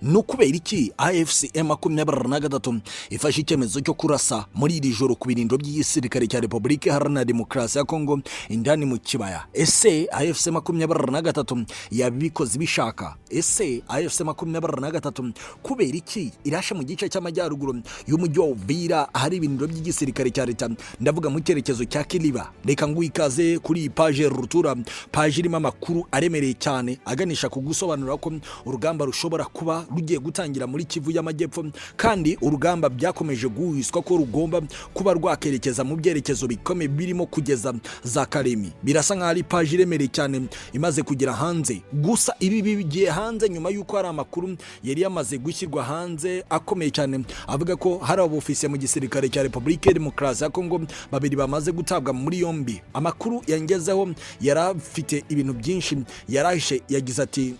no kubera iki AFC M23 ifashe icyemezo cyo kurasa muri iri joro ku birindiro by'igisirikare cya Repubulika Iharanira Demokarasi ya Congo indani mu kibaya. Ese AFC M23 yabikoze bishaka? Ese AFC M23 kubera iki irashe mu gice cy'amajyaruguru y'umujyi wa Uvira hari ibirindiro by'igisirikare cya leta, ndavuga mu cyerekezo cya Kiliba? Reka nguikaze kuri page rutura, page irimo amakuru aremereye cyane aganisha ku gusobanura ko urugamba rushobora kuba rugiye gutangira muri Kivu y'Amajyepfo, kandi urugamba byakomeje guhiswa ko rugomba kuba rwakerekeza mu byerekezo bikomeye birimo kugeza za Karemi. Birasa nka ari page iremereye cyane imaze kugira hanze. Gusa ibi bigiye hanze nyuma yuko hari amakuru yari yamaze gushyirwa hanze akomeye cyane avuga ko hari abofisiye mu gisirikare cya Repubulika Demokarasi ya Congo babiri bamaze gutabwa muri yombi. Amakuru yangezeho yarafite ibintu byinshi yarahishe, yagize ati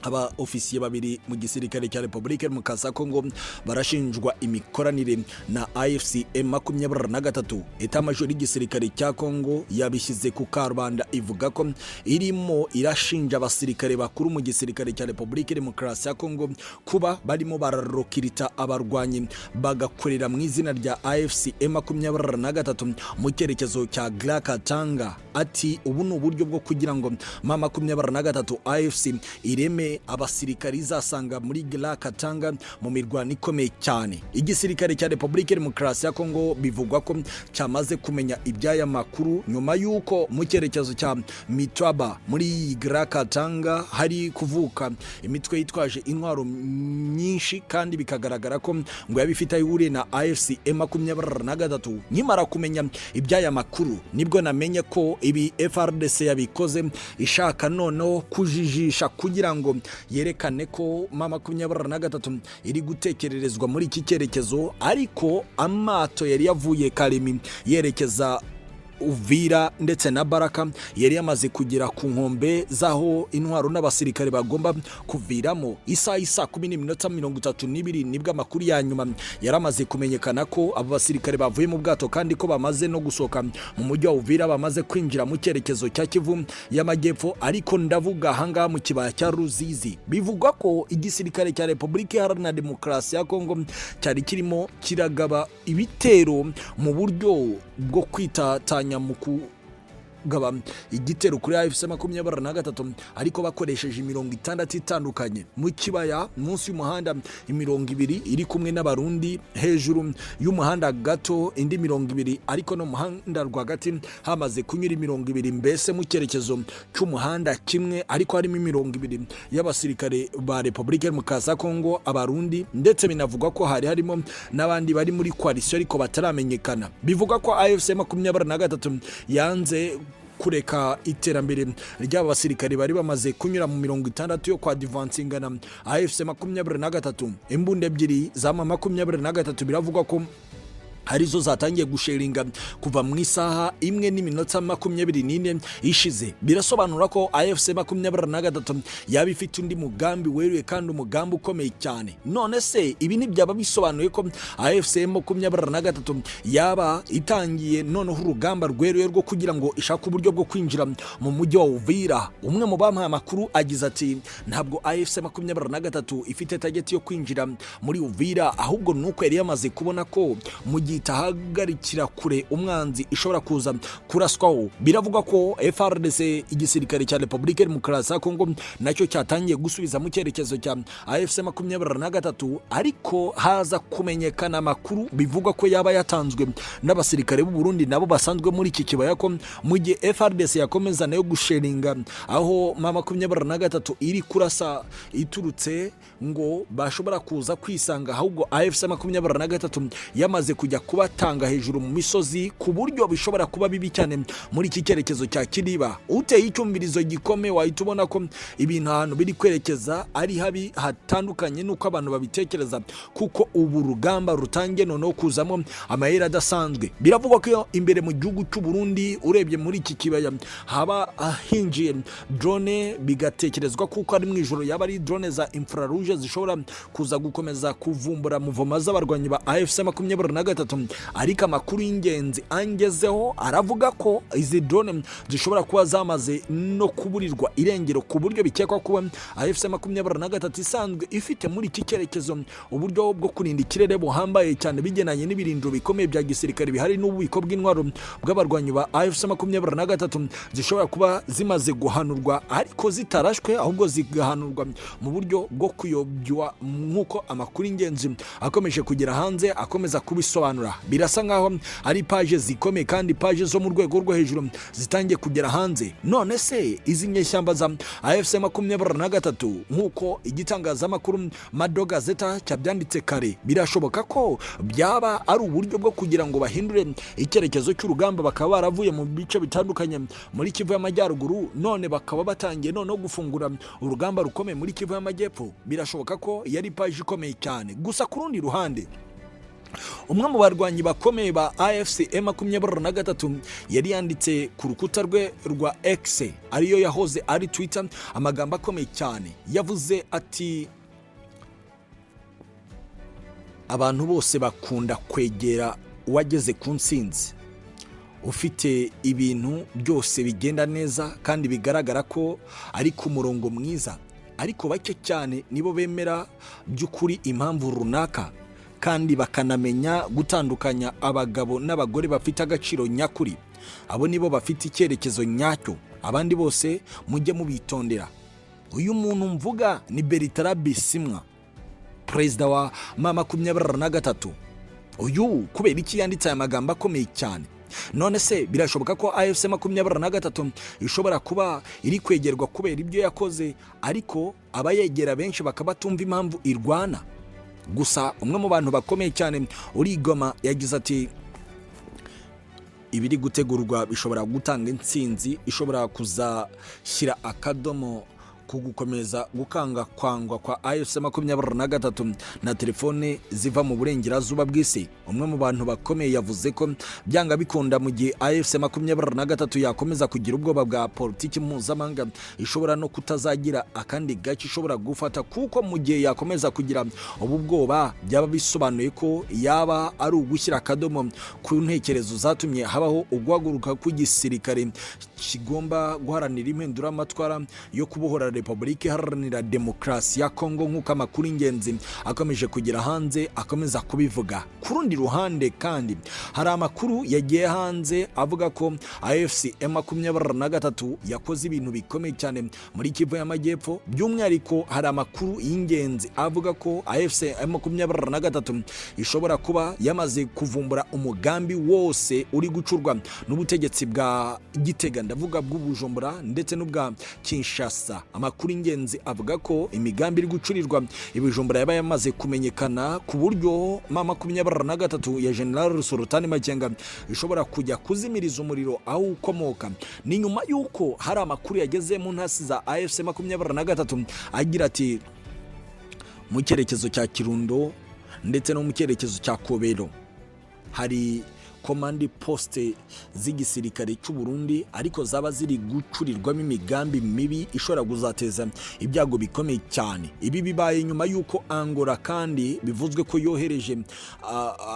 aba ofisiye babiri mu gisirikare cya Repubulika Demokarasi ya Congo barashinjwa imikoranire na AFC M23. Etamajoro y'igisirikare cya Congo yabishyize ku karubanda ivuga ko irimo irashinja abasirikare bakuru mu gisirikare cya Repubulika Demokarasi ya Congo kuba barimo bararokirita abarwanyi bagakorera mu izina rya AFC M23 mu cyerekezo cya Katanga. Ati ubu ni uburyo bwo kugira ngo M23 AFC ireme abasirikari zasanga muri Katanga mu mirwano ikomeye cyane. Igisirikare cya Repubulika Demokarasi ya Congo bivugwa ko cyamaze kumenya ibyaya makuru nyuma yuko mu cyerekezo cya Mitwaba muri Katanga hari kuvuka imitwe yitwaje intwaro nyinshi, kandi bikagaragara ko ngo yabifite ayure na AFC M23. Nyimara kumenya ibyaya makuru nibwo namenye ko ibi FARDC yabikoze ishaka noneho kujijisha kugira ngo yerekane ko M23 iri gutekererezwa muri iki cyerekezo, ariko amato yari yavuye Karemi yerekeza Uvira ndetse na Baraka yari yamaze kugera ku nkombe zaho intwaro n'abasirikare bagomba kuviramo. Isa 10:32 nibwo amakuru ya nyuma yaramaze kumenyekana ko abo basirikare bavuye mu bwato, kandi ko bamaze no gusoka mu mujyi wa Uvira, bamaze kwinjira mu cyerekezo cya Kivu y'Amajyepfo. Ariko ndavuga hanga mu kibaya cya Ruzizi bivugwa ko igisirikare cya Repubulika Iharanira Demokarasi ya Congo cyari kirimo kiragaba ibitero mu buryo bwo kwitatanya mu kugaba igitero kuri AFC M23, ariko bakoresheje 60 itandukanye mu kibaya munsi y'umuhanda 20 iri kumwe n'abarundi, hejuru y'umuhanda gato indi 20, ariko no muhanda rwagati hamaze kunyura 20 mbese mu cyerekezo cy'umuhanda kimwe, ariko harimo 20 y'abasirikare ba Repubulika Demokarasi ya Congo abarundi, ndetse binavugwa ko hari harimo n'abandi bari muri coalition ariko bataramenyekana. Bivugwa ko AFC M23 yanze kureka iterambere ry'aba basirikare bari bamaze kunyura mu 60 yo kwa advancingana AFC M23. Imbunda ebyiri za M23 biravugwa ko harizo zatangiye gusheringa kuva mu isaha 1:24 ishize. Birasobanura ko AFC M23 yabifite undi mugambi weruye kandi umugambi ukomeye cyane. None se ibi ni byaba bisobanuye ko AFC M23 yaba itangiye noneho urugamba rweruye rwo kugira ngo ishaka uburyo bwo kwinjira mu mujyi wa Uvira? Umwe mu bampaye amakuru agize ati ntabwo AFC M23 ifite target yo kwinjira muri Uvira, ahubwo nuko yari yamaze kubona ko mu itahagarikira kure umwanzi ishobora kuza kuraswaho. Biravuga ko FARDC igisirikare cya Repubulika Demokarasi ya Congo nacyo cyatangiye gusubiza mu cyerekezo cya AFC M23, ariko haza kumenyekana amakuru bivuga ko yaba yatanzwe n'abasirikare b'u Burundi nabo basanzwe muri iki kibaya, ko mu gihe FARDC yakomeza nayo gusheringa aho M23 iri kurasa iturutse ngo bashobora kuza kwisanga, ahubwo AFC M23 yamaze kujya kubatanga hejuru mu misozi ku buryo bishobora kuba bibi cyane muri iki cyerekezo cya Kiliba. Uteye icyumvirizo gikomeye wahita ubona ko ibintu ahantu biri kwerekeza ari habi hatandukanye nuko abantu babitekereza, kuko ubu rugamba rutangiye noneho kuzamo amayeri adasanzwe. Biravugwa ko imbere mu gihugu cy'u Burundi urebye muri iki kibaya haba ahinjiye drone, bigatekerezwa kuko ari mu ijoro yaba ari drone za infrarouge zishobora kuza gukomeza kuvumbura muvoma z'abarwanyi ba AFC M23 M23, ariko amakuru y'ingenzi angezeho aravuga ko izi drone zishobora kuba zamaze no kuburirwa irengero, ku buryo bikekwa kuba AFC 23 isanzwe ifite muri iki cyerekezo uburyo bwo kurinda ikirere buhambaye cyane bigenanye n'ibirindiro bikomeye bya gisirikare bihari n'ububiko bw'intwaro bw'abarwanyi ba AFC 23 zishobora kuba zimaze guhanurwa ariko zitarashwe, ahubwo zigahanurwa mu buryo bwo kuyobywa, nk'uko amakuru y'ingenzi akomeje kugera hanze akomeza kubisobanura. Birasa nkaho ari page zikomeye kandi page zo mu rwego rwo hejuru zitangiye kugera hanze. None se izi nyeshyamba za AFC 23 nk'uko igitangazamakuru Madogazeta cyabyanditse kare, birashoboka ko byaba ari uburyo bwo kugira ngo bahindure icyerekezo cy'urugamba, bakaba baravuye mu bice bitandukanye muri Kivu y'Amajyaruguru none bakaba batangiye no gufungura urugamba rukomeye muri Kivu y'Amajyepfo. Birashoboka ko yari page ikomeye cyane. Gusa ku rundi ruhande, umwe mu barwanyi bakomeye ba AFC 23 yari yanditse ku rukuta rwe rwa X, ariyo yahoze ari Twitter, amagambo akomeye cyane. Yavuze ati abantu bose bakunda kwegera uwageze ku ntsinzi, ufite ibintu byose bigenda neza kandi bigaragara ko ari ku murongo mwiza, ariko bake cyane nibo bemera by'ukuri impamvu runaka kandi bakanamenya gutandukanya abagabo n'abagore bafite agaciro nyakuri. Abo nibo bafite icyerekezo nyacyo, abandi bose mujye mubitondera. Uyu muntu mvuga ni Bertrand Bisimwa, perezida wa M23. Uyu kubera iki yanditse aya magambo akomeye cyane? None se birashoboka ko AFC 23 ishobora kuba iri kwegerwa kubera ibyo yakoze, ariko abayegera benshi bakaba tumva impamvu irwana? Gusa umwe mu bantu bakomeye cyane uri Goma yagize ati ibiri gutegurwa bishobora gutanga intsinzi, ishobora kuzashyira akadomo ku gukomeza gukanga kwangwa kwa AFC 23 na telefone ziva mu burengerazuba bw'isi. Umwe mu bantu bakomeye yavuze ko byanga bikunda mu gihe AFC 23 yakomeza kugira ubwoba bwa politiki mpuzamahanga, ishobora no kutazagira akandi gace ishobora gufata, kuko mu gihe yakomeza kugira ubu bwoba byaba bisobanuye ko yaba ari ugushyira akadomo ku ntekerezo zatumye habaho uguhaguruka kw'igisirikare kigomba guharanira impinduramatwara yo kubohora Repubulika Iharanira Demokarasi ya Congo, nk'uko amakuru y'ingenzi akomeje kugira hanze akomeza kubivuga. Ku rundi ruhande kandi hari amakuru yagiye hanze avuga ko AFC 23 yakoze ibintu bikomeye cyane muri Kivu y'Amajyepfo. By'umwihariko hari amakuru y'ingenzi avuga ko AFC 23 ishobora kuba yamaze kuvumbura umugambi wose uri gucurwa n'ubutegetsi bwa Gitega, ndavuga bw'Ubujumbura ndetse n'ubwa Kinshasa. Amakuru y'ingenzi avuga ko imigambi iri gucurirwa Ibijumbura yaba yamaze kumenyekana, ku buryo M23 ya General Sultan Makenga ishobora kujya kuzimiriza umuriro aho ukomoka. Ni nyuma y'uko hari amakuru yageze mu ntasi za AFC 23 agira ati mu cyerekezo cya Kirundo ndetse no mu cyerekezo cya Kobero hari command poste z'igisirikare cy'u Burundi, ariko zaba ziri gucurirwamo imigambi mibi ishobora kuzateza ibyago bikomeye cyane. Ibi bibaye nyuma y'uko Angola kandi bivuzwe ko yohereje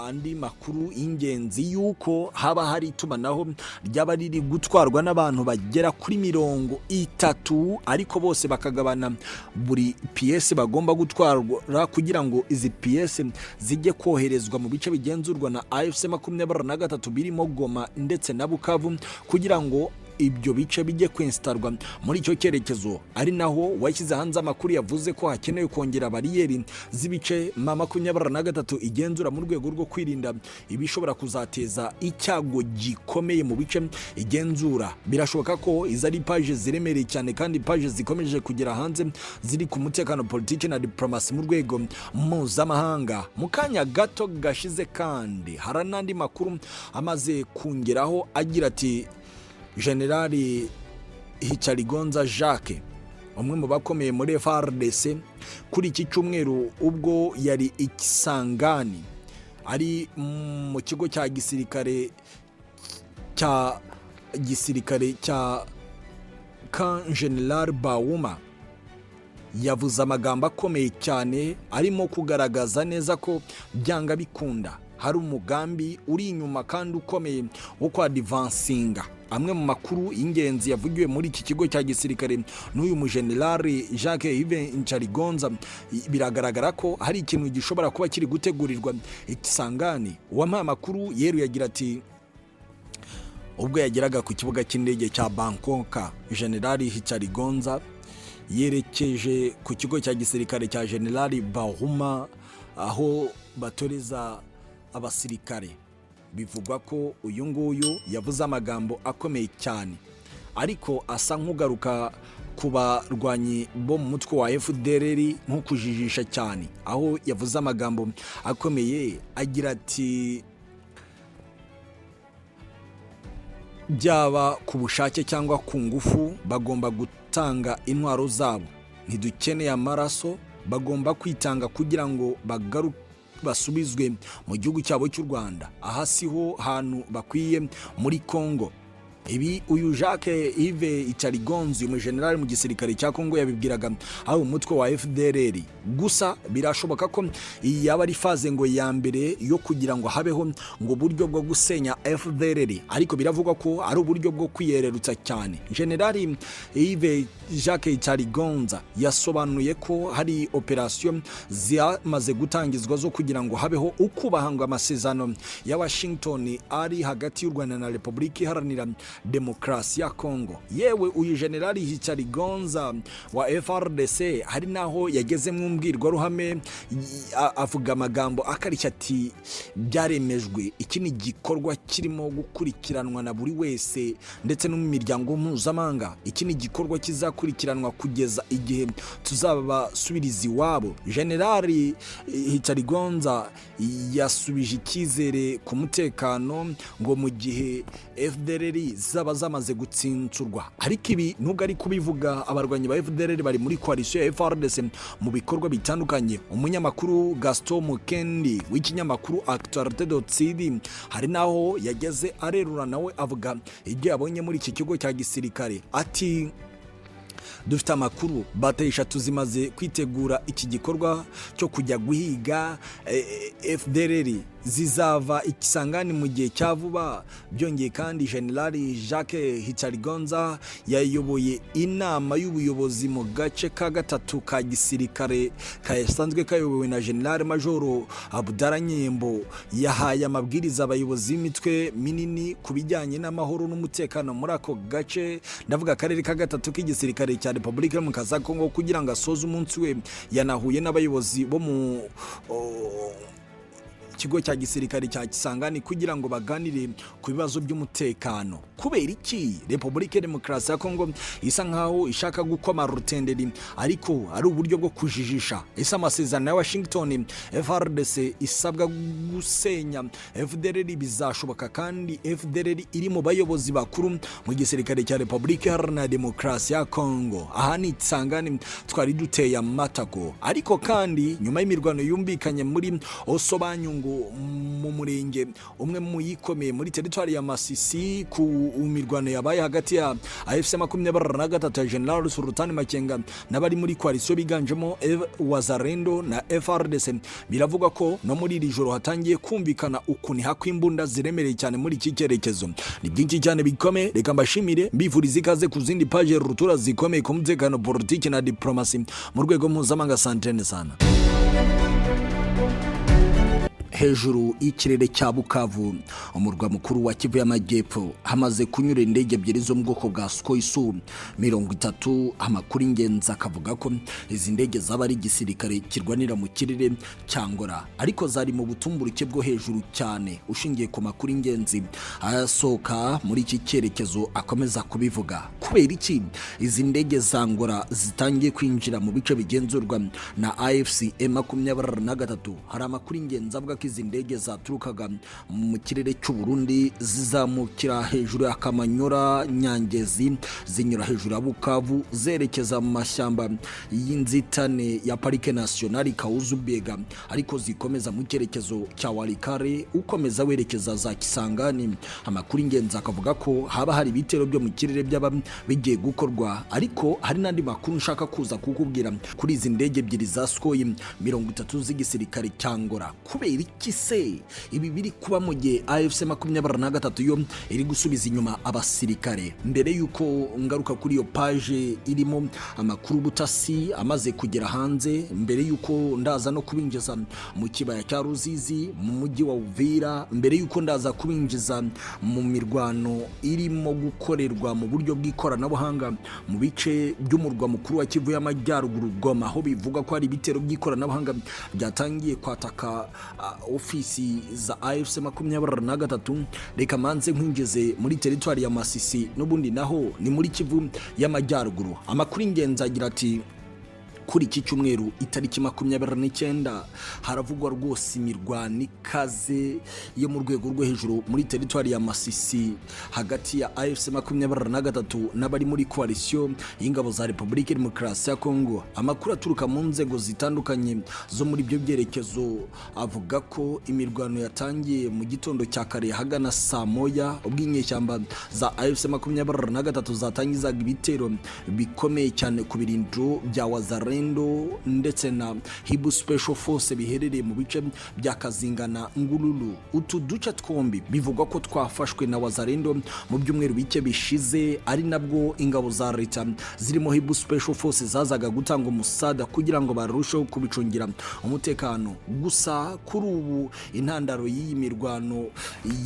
andi makuru y'ingenzi y'uko haba hari itumanaho ryaba riri gutwarwa n'abantu bagera kuri 30, ariko bose bakagabana buri PS bagomba gutwarwa kugira ngo izi PS zijye koherezwa mu bice bigenzurwa na AFC 23 birimo Goma ndetse na Bukavu, kugira ngo ibyo bice bijye kwinstarwa muri icyo cyerekezo. Ari naho washyize hanze amakuru yavuze ko hakenewe kongera bariyeri z'ibice M23 igenzura mu rwego rwo kwirinda ibishobora kuzateza icyago gikomeye mu bice igenzura. Birashoboka ko izari page ziremereye cyane kandi page zikomeje kugera hanze ziri ku mutekano, politiki na diplomasi mu rwego mpuzamahanga. Mu kanya gato gashize kandi hari n'andi makuru amaze kungeraho agira ati Generali Hicharigonza Jacques, umwe mu bakomeye muri FARDC, kuri iki cyumweru ubwo yari ikisangani ari mu kigo cya gisirikare cya General Bauma, yavuze amagambo akomeye cyane arimo kugaragaza neza ko byanga bikunda hari umugambi uri inyuma kandi ukomeye wo kwadivansinga amwe mu makuru y'ingenzi yavugiwe muri iki kigo cya gisirikare n'uyu mujenerali Jacques Yves Ncharigonza. Biragaragara ko hari ikintu gishobora kuba kiri gutegurirwa Ikisangani. Uwampaye amakuru yeru yagira ati ubwo yageraga ku kibuga cy'indege cya Bangkok, Generali Ncharigonza yerekeje ku kigo cya gisirikare cya Generali Bahuma aho batoreza abasirikare. Bivugwa ko uyu nguyu yavuze amagambo akomeye cyane, ariko asa nk'ugaruka ku barwanyi bo mu mutwe wa FDLR nko kujijisha cyane, aho yavuze amagambo akomeye agira ati byaba ku bushake cyangwa ku ngufu bagomba gutanga intwaro zabo, ntidukeneye amaraso, bagomba kwitanga kugira ngo basubizwe mu gihugu cyabo cy'u Rwanda. Aha siho hantu bakwiye muri Congo. Ibi uyu Jacques Yves Ncharigonza, uyu mujenerali mu gisirikare cya Congo, yabibwiraga aho umutwe wa FDLR. Gusa birashoboka ko yaba ari faze ngo ya mbere yo kugira ngo habeho ngo buryo bwo gusenya FDLR, ariko biravugwa ko ari uburyo bwo kwiyererutsa cyane. Generali Yves Jacques Ncharigonza yasobanuye ko hari operation zamaze gutangizwa zo kugira ngo habeho ukubahanga amasezerano ya Washington ari hagati y'u Rwanda na Repubulika Iharanira Demokarasi ya Congo. Yewe uyu Generali Ncharigonza wa FARDC hari naho yageze mu mbwirwaruhame avuga amagambo akarishya ati byaremejwe, iki ni igikorwa kirimo gukurikiranwa na buri wese ndetse no mu miryango mpuzamahanga. Iki ni igikorwa kizakurikiranwa kugeza igihe tuzabasubiriza iwabo. Generali Ncharigonza yasubije icyizere ku mutekano ngo mu gihe FDLR zaba zamaze gutsinsurwa. Ariko ibi nubwo ari kubivuga, abarwanyi ba FDLR bari muri coalition ya FARDC mu bikorwa bitandukanye. Umunyamakuru Gaston Mukendi w'ikinyamakuru Actualité.cd hari naho yageze arerura nawe avuga ibyo yabonye muri iki kigo cya gisirikare. Ati dufite amakuru bataye 3 zimaze kwitegura iki gikorwa cyo kujya guhiga FDLR zizava Ikisangani mu gihe cya vuba. Byongeye kandi Generali Jacques Ncharigonza yayoboye inama y'ubuyobozi mu gace ka gatatu ka gisirikare kasanzwe kayobowe na General Major Abdallah Nyembo. Yahaye amabwiriza abayobozi b'imitwe minini kubijyanye n'amahoro n'umutekano muri ako gace, ndavuga akarere ka gatatu k'igisirikare cya Repubulika mu Congo, kugira ngo asoze umunsi we. Yanahuye n'abayobozi bo mu kigo cya gisirikare cya Kisangani kugira ngo baganire ku bibazo by'umutekano. Kubera iki Repubulika Demokarasi ya Congo isa nkaho ishaka gukoma rutenderi, ariko ari uburyo bwo kujijisha? Ese amasezerano ya Washington FARDC isabwa gusenya FDLR bizashoboka? Kandi FDLR iri mu bayobozi bakuru mu gisirikare cya Repubulika Iharanira Demokarasi ya Congo. Aha ni Kisangani twari duteye amatako. Ariko kandi nyuma y'imirwano yumvikanye muri Osobanyungu mu murenge umwe mu yikomeye muri territoire ya Masisi, ku mirwano yabaye hagati ya AFC 23 ya General Sultan Makenga n'abari muri coalition biganjemo Wazarendo na FARDC. Biravuga ko no muri iri joro hatangiye kumvikana ukuniha kw'imbunda ziremereye cyane muri iki cyerekezo. Ni byinshi cyane bikomeye, reka mbashimire mbivuriza ikaze ku zindi page rutura zikomeye ku mutekano, politiki na diplomasi mu rwego mpuzamahanga. Santene sana. Hejuru y'ikirere cya Bukavu, umurwa mukuru wa Kivu y'Amajyepfo, hamaze kunyura indege ebyiri zo mu bwoko bwa Su-30. Amakuru ingenzi akavuga ko izi ndege zaba ari igisirikare kirwanira mu kirere cyangora, ariko zari mu butumburuke bwo hejuru cyane. Ushingiye ku makuru ingenzi asohoka muri iki cyerekezo akomeza kubivuga. Kubera iki izi ndege zangora zitangiye kwinjira mu bice bigenzurwa na AFC M23? Hari amakuru ingenzi avuga ko izi ndege zaturukaga mu kirere cy'u Burundi zizamukira hejuru ya Kamanyora, Nyangezi, zinyura hejuru ya Bukavu zerekeza mu mashyamba y'inzitane ya Parike Nationale Kahuzu-Biega, ariko zikomeza mu cyerekezo cya Walikare ukomeza werekeza za Kisangani. Amakuru ingenzi akavuga ko haba hari ibitero byo mu kirere byaba bigiye gukorwa, ariko hari n'andi makuru nshaka kuza kukubwira kuri izi ndege ebyiri za Su-30 z'igisirikare cyangora. Kubera kuki se ibi biri kuba mu gihe AFC 23 yo iri gusubiza inyuma abasirikare? Mbere yuko ngaruka kuri iyo page irimo amakuru butasi amaze kugera hanze, mbere yuko ndaza no kubinjiza mu kibaya cya Ruzizi mu mujyi wa Uvira, mbere yuko ndaza kubinjiza mu mirwano irimo gukorerwa mu buryo bw'ikoranabuhanga mu bice by'umurwa mukuru wa Kivu y'Amajyaruguru Goma, aho bivuga ko hari ibitero by'ikoranabuhanga byatangiye kwataka ofisi za AFC 23. Reka manze nkwinjize muri teritwari ya Masisi, n'ubundi naho ni muri Kivu y'Amajyaruguru. Amakuru ingenzi agira ati kuri iki cyumweru itariki 29 haravugwa rwose imirwano ikaze yo mu rwego rwo hejuru muri teritwari ya Masisi hagati ya AFC 23 n'abari muri coalition y'ingabo za Repubulika Iharanira Demokarasi ya Congo. Amakuru aturuka mu nzego zitandukanye zo muri ibyo byerekezo avuga ko imirwano yatangiye mu gitondo cya kare hagana saa moya, ubw'inyeshyamba za AFC 23 zatangizaga ibitero bikomeye cyane ku birindiro bya Wazarendo ndetse na Hibu Special Force biherereye mu bice bya Kazinga na Ngululu. Utu duce twombi bivugwa ko twafashwe na Wazarendo mu byumweru bike bishize, ari nabwo ingabo za leta zirimo Hibu Special Force zazaga gutanga umusada kugira ngo barusheho kubicungira umutekano. Gusa kuri ubu intandaro y'iyi mirwano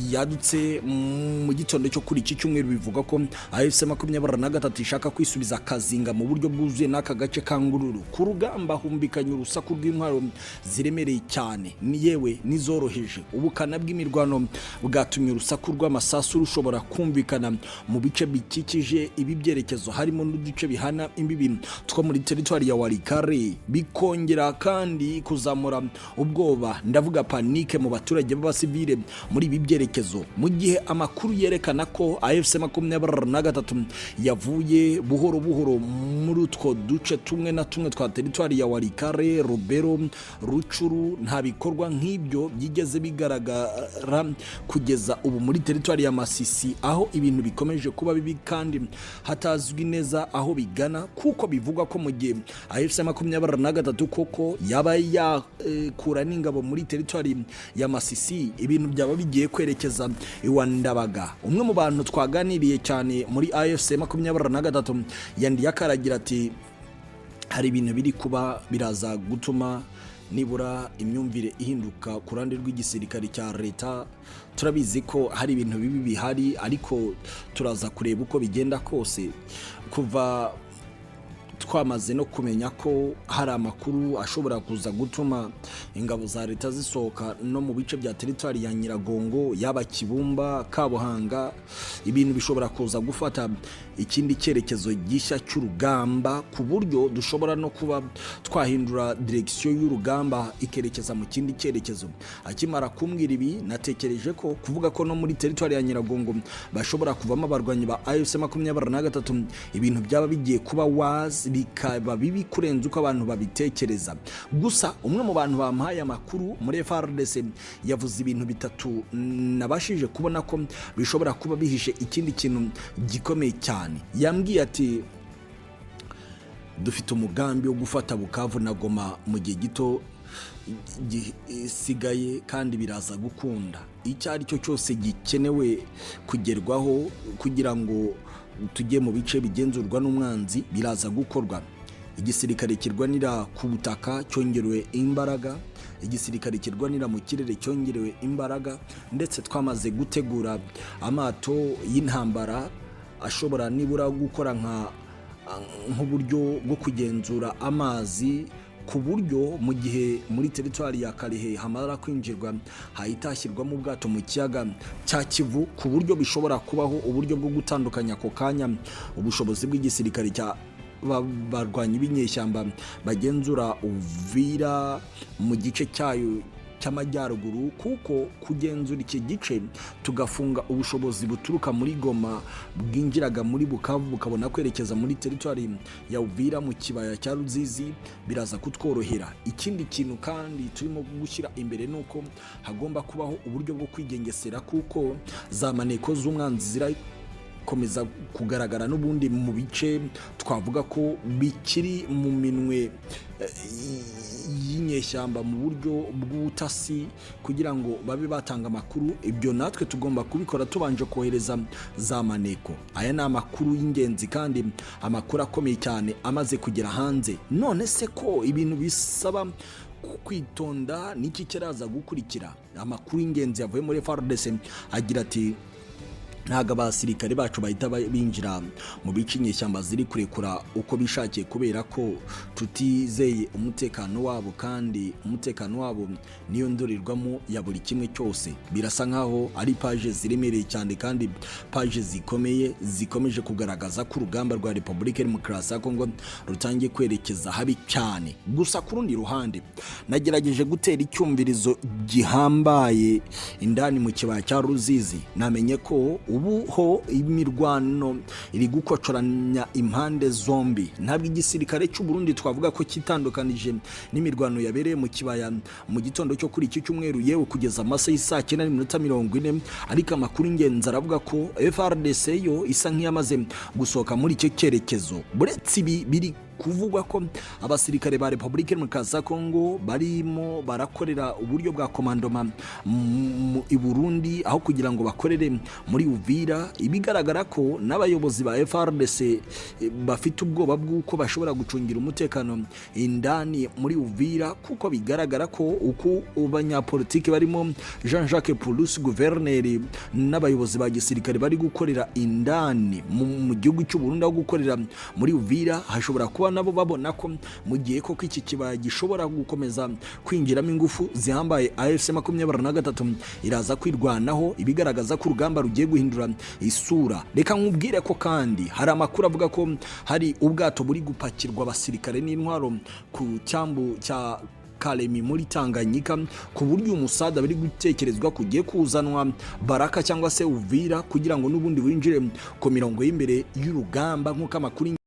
yadutse mu gitondo cyo kuri iki cyumweru, bivuga ko AFC 23 ishaka kwisubiza Kazinga mu buryo bwuzuye n'aka gace ka Ngululu. Ku rugamba humbikanye urusaku rw'intwaro ziremereye cyane, ni yewe nizoroheje. Ubukana bw'imirwano bwatumye urusaku rw'amasasu rushobora kumvikana mu bice bikikije ibi byerekezo, harimo n'uduce bihana imbibi two muri teritwari ya Warikare, bikongera kandi kuzamura ubwoba, ndavuga panike mu baturage b'abasivile muri ibi byerekezo, mu gihe amakuru yerekana ko AFC 23 yavuye buhoro buhoro muri utwo duce tumwe na tumwe twa teritwari ya Warikare, Rubero, Rucuru. Nta bikorwa nk'ibyo byigeze bigaragara kugeza ubu muri teritwari ya Masisi, aho ibintu bikomeje kuba bibi kandi hatazwi neza aho bigana, kuko bivugwa ko mu gihe AFC 23 koko yaba yakura n'ingabo muri teritwari ya Masisi, ibintu byaba bigiye kwerekeza iwa Ndabaga. Umwe mu bantu twaganiriye cyane muri AFC 23 yandi yakaragira ati hari ibintu biri kuba biraza gutuma nibura imyumvire ihinduka ku ruhande rw'igisirikare cya leta. Turabizi ko hari ibintu bibi bihari, ariko turaza kureba uko bigenda kose. Kuva twamaze no kumenya ko hari amakuru ashobora kuza gutuma ingabo za leta zisohoka no mu bice bya teritwari ya Nyiragongo, yaba Kibumba, Kabuhanga, ibintu bishobora kuza gufata ikindi cyerekezo gishya cy'urugamba, ku buryo dushobora no kuba twahindura direction y'urugamba ikerekeza mu kindi cyerekezo. Akimara kumbwira ibi, natekereje ko kuvuga ko no muri teritwari ya Nyiragongo bashobora kuvamo abarwanyi ba AFC 23 ibintu byaba bigiye kuba wazi, bikaba bibi kurenza uko abantu babitekereza. Gusa umwe mu bantu bampaye amakuru muri FARDC yavuze ibintu bitatu nabashije kubona ko bishobora kuba bihishe ikindi kintu gikomeye cyane. Yambwiye ati dufite umugambi wo gufata Bukavu na Goma mu gihe gito gisigaye, kandi biraza gukunda. Icyo ari cyo cyose gikenewe kugerwaho kugira ngo tujye mu bice bigenzurwa n'umwanzi biraza gukorwa. Igisirikare kirwanira ku butaka cyongerewe imbaraga, igisirikare kirwanira mu kirere cyongerewe imbaraga, ndetse twamaze gutegura amato y'intambara ashobora nibura gukora nk'uburyo bwo kugenzura amazi, ku buryo mu gihe muri teritwari ya Kalehe hamara kwinjirwa hayitashyirwamo ubwato mu kiyaga cya Kivu, ku buryo bishobora kubaho uburyo bwo gutandukanya ako kanya ubushobozi bw'igisirikare cya barwanyi b'inyeshyamba bagenzura Uvira mu gice cyayo cy'amajyaruguru, kuko kugenzura iki gice tugafunga ubushobozi buturuka muri Goma bwinjiraga muri Bukavu bukabona kwerekeza muri teritwari ya Uvira mu kibaya cya Ruzizi, biraza kutworohera. Ikindi kintu kandi turimo gushyira imbere nuko hagomba kubaho uburyo bwo kwigengesera, kuko za maneko z'umwanzi zira komeza kugaragara n'ubundi mu bice twavuga ko bikiri mu minwe inyeshyamba mu buryo bw'ubutasi kugira ngo babe batanga amakuru. Ibyo natwe tugomba kubikora tubanje kohereza za maneko. Aya ni amakuru y'ingenzi kandi amakuru akomeye cyane amaze kugera hanze. None se ko ibintu bisaba kwitonda, niki kiraza gukurikira? Amakuru y'ingenzi yavuye muri FARDC agira ati ntago abasirikare bacu bahita binjira mu bice inyeshyamba ziri kurekura uko bishakiye, kubera ko tutizeye umutekano wabo, kandi umutekano wabo niyo ndorerwamo ya buri kimwe cyose. Birasa nkaho ari page ziremereye cyane kandi page zikomeye zikomeje kugaragaza ko urugamba rwa Repubulika Iharanira Demokarasi ya Congo rutangiye kwerekeza habi cyane. Gusa ku rundi ruhande nagerageje gutera icyumvirizo gihambaye indani mu kibaya cya Ruzizi, namenye ko ubu ho imirwano iri gukocoranya impande zombi. Ntabwo igisirikare cy'u Burundi twavuga ko kitandukanije n'imirwano yabereye mu kibaya mu gitondo cyo kuri iki cyumweru, yewe kugeza amasaha y'isa 9:40, ariko amakuru ingenzi aravuga ko FARDC yo isa nk'iyamaze gusohoka muri icyo cyerekezo. Buretse ibi biri kuvugwa ko abasirikare ba Repubulika Iharanira Demokarasi ya Congo barimo barakorera uburyo bwa komandoma i Burundi aho kugira ngo bakorere muri Uvira. Ibigaragara ko n'abayobozi ba FARDC bafite ubwoba bw'uko bashobora gucungira umutekano indani muri Uvira, kuko bigaragara ko uko abanyapolitiki barimo Jean-Jacques Paulus guverineri n'abayobozi ba gisirikare bari gukorera indani mu gihugu cy'u Burundi aho gukorera muri Uvira, hashobora kuba nabo babona ko mu gihe ko iki kibaya gishobora gukomeza kwinjiramo ingufu zihambaye AFC 23 iraza kwirwanaho, ibigaragaza ko urugamba rugiye guhindura isura. Reka nkubwire ko kandi hari amakuru avuga ko hari ubwato buri gupakirwa abasirikare n'intwaro ku cyambu cya Kalemi muri Tanganyika, ku buryo umusada bari gutekerezwa kugiye kuzanwa Baraka cyangwa se Uvira kugira ngo n'ubundi winjire ku mirongo y'imbere y'urugamba nk'uko amakuru